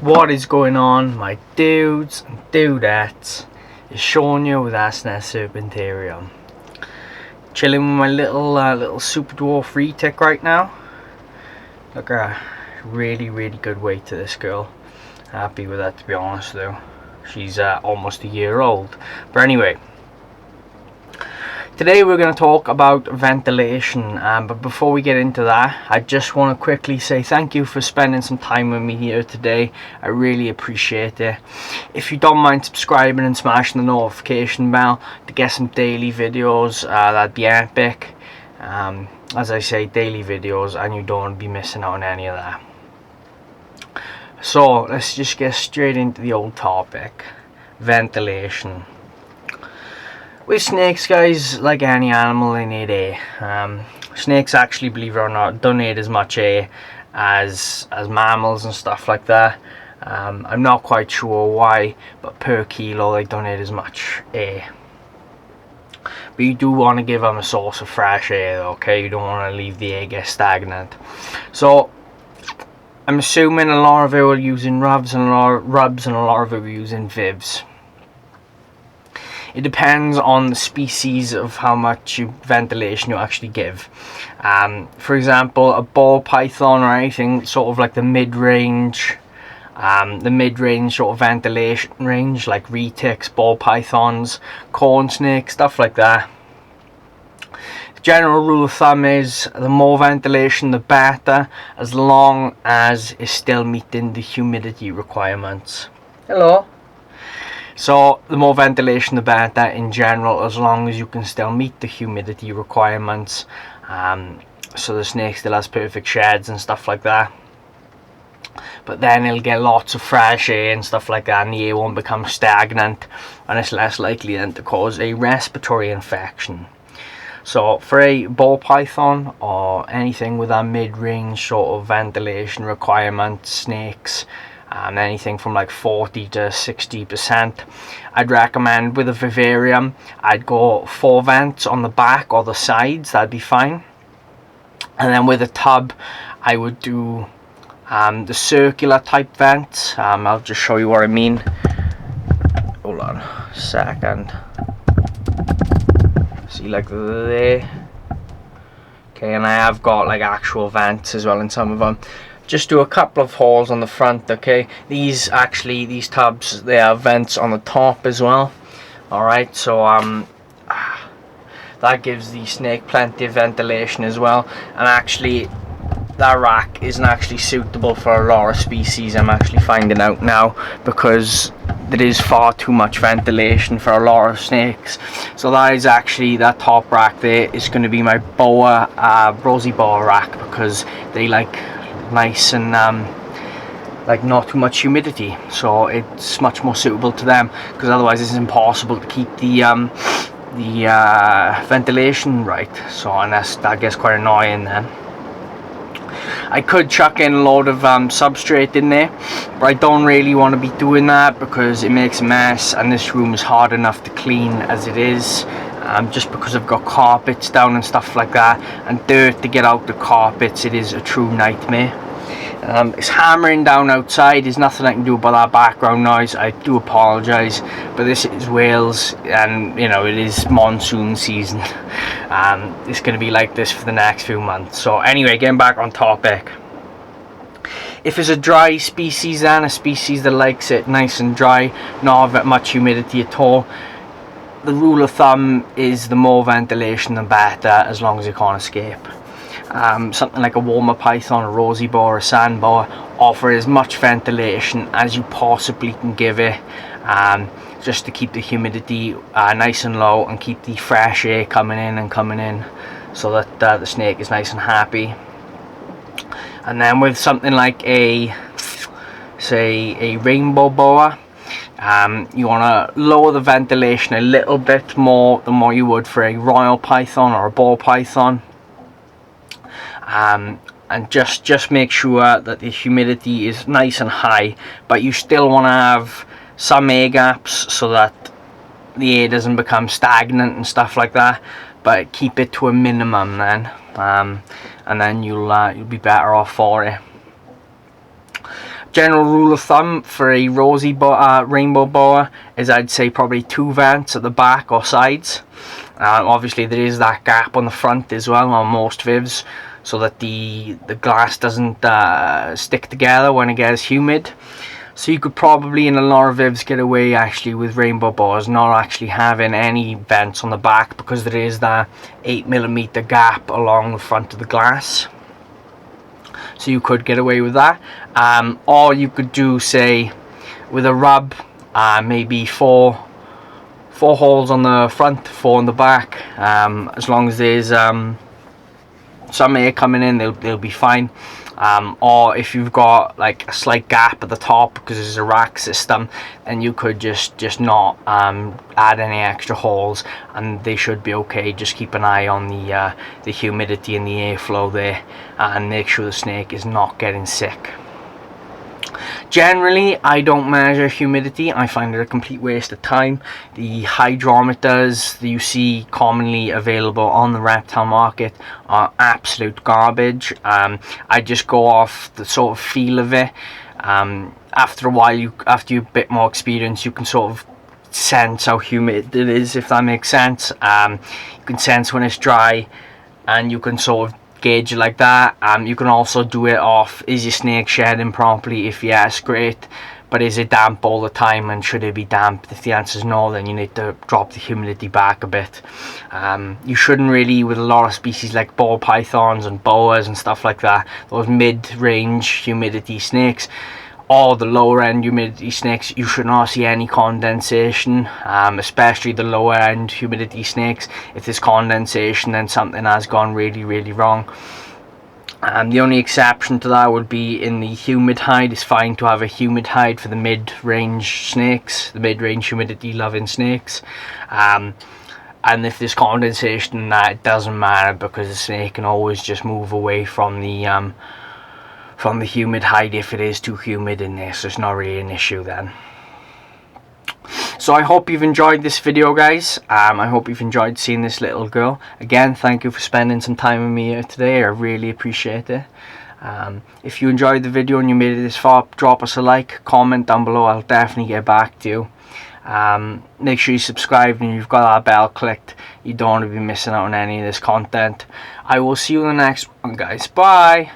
What is going on, my dudes and dudettes? It's Sean here with Asnes Serpentarium. Chilling with my little super dwarf retic right now. Look at a really good weight to this girl. Happy with that, to be honest though. She's almost a year old. But anyway, today we're going to talk about ventilation, but before we get into that, I just want to quickly say thank you for spending some time with me here today. I really appreciate it. If you don't mind subscribing and smashing the notification bell to get some daily videos, that'd be epic. As I say, daily videos, and you don't want to be missing out on any of that. So let's just get straight into the old topic: ventilation. With snakes, guys, like any animal, they need air. Snakes actually, believe it or not, don't need as much air as mammals and stuff like that. I'm not quite sure why, but per kilo they don't need as much air. But you do want to give them a source of fresh air, though, okay? You don't want to leave the air get stagnant. So I'm assuming a lot of you are using rubs and a lot of you are using Vivs. It depends on the species of how much ventilation you actually give. For example, a ball python or anything sort of like the mid-range sort of ventilation range, like retics, ball pythons, corn snakes, stuff like that. The general rule of thumb is the more ventilation the better, as long as it's still meeting the humidity requirements. Hello. So the more ventilation the better in general, as long as you can still meet the humidity requirements. So the snake still has perfect sheds and stuff like that. But then it'll get lots of fresh air and stuff like that, and the air won't become stagnant, and it's less likely then to cause a respiratory infection. So for a ball python or anything with a mid-range sort of ventilation requirement, snakes, anything from like 40 to 60%, I'd recommend with a vivarium, I'd go 4 vents on the back or the sides, that'd be fine. And then with a tub, I would do the circular type vents. I'll just show you what I mean. Hold on a second. See, like there. Okay, and I have got like actual vents as well in some of them. Just do a couple of holes on the front, okay? These tubs, they have vents on the top as well. Alright, so that gives the snake plenty of ventilation as well. And actually, that rack isn't actually suitable for a lot of species, I'm actually finding out now, because there is far too much ventilation for a lot of snakes. So that is actually, that top rack there is going to be my boa, rosy boa rack, because they like nice and like not too much humidity, so it's much more suitable to them, because otherwise it's impossible to keep the ventilation right. So, and that gets quite annoying then. I could chuck in a load of substrate in there, but I don't really want to be doing that because it makes a mess, and this room is hard enough to clean as it is. Just because I've got carpets down and stuff like that, and dirt to get out the carpets, it is a true nightmare. It's hammering down outside. There's nothing I can do about that background noise. I do apologise, but this is Wales, and you know, it is monsoon season. It's going to be like this for the next few months. So anyway, getting back on topic. If it's a dry species, then a species that likes it nice and dry, not have much humidity at all, the rule of thumb is the more ventilation the better, as long as you can't escape. Something like a warmer python, a rosy boa, or a sand boa, offer as much ventilation as you possibly can give it, just to keep the humidity nice and low and keep the fresh air coming in, so that the snake is nice and happy. And then with something like a rainbow boa, you want to lower the ventilation a little bit more than what you would for a royal python or a ball python, and just make sure that the humidity is nice and high, but you still want to have some air gaps so that the air doesn't become stagnant and stuff like that, but keep it to a minimum then, and then you'll be better off for it. General rule of thumb for a rainbow boa is, I'd say, probably 2 vents at the back or sides. Obviously there is that gap on the front as well on most vivs, so that the glass doesn't stick together when it gets humid. So you could probably in a lot of vivs get away actually with rainbow boas not actually having any vents on the back, because there is that 8mm gap along the front of the glass. So you could get away with that. Or you could do, say, with a rub, maybe four holes on the front, 4 on the back. As long as there's some air coming in, they'll be fine. Or if you've got like a slight gap at the top because there's a rack system, then you could just not add any extra holes, and they should be okay. Just keep an eye on the humidity and the airflow there, and make sure the snake is not getting sick. Generally, I don't measure humidity. I find it a complete waste of time. The hydrometers that you see commonly available on the reptile market are absolute garbage. I just go off the sort of feel of it. After a while, after you've a bit more experience, you can sort of sense how humid it is, if that makes sense. You can sense when it's dry, and you can sort of gauge it like that. You can also do it off, is your snake shedding properly? If yes, great. But is it damp all the time, and should it be damp? If the answer is no, then you need to drop the humidity back a bit. You shouldn't really, with a lot of species like ball pythons and boas and stuff like that, those mid-range humidity snakes, or the lower end humidity snakes, you should not see any condensation, especially the lower end humidity snakes. If there's condensation, then something has gone really, really wrong. The only exception to that would be in the humid hide. It's fine to have a humid hide for the mid-range snakes, the mid-range humidity loving snakes. And if there's condensation in that, it doesn't matter, because the snake can always just move away from the humid hide if it is too humid in there, so it's not really an issue then. So I hope you've enjoyed this video, guys. I hope you've enjoyed seeing this little girl. Again, thank you for spending some time with me here today. I really appreciate it. If you enjoyed the video and you made it this far, drop us a like, comment down below. I'll definitely get back to you. Make sure you subscribe and you've got that bell clicked. You don't want to be missing out on any of this content. I will see you in the next one, guys. Bye.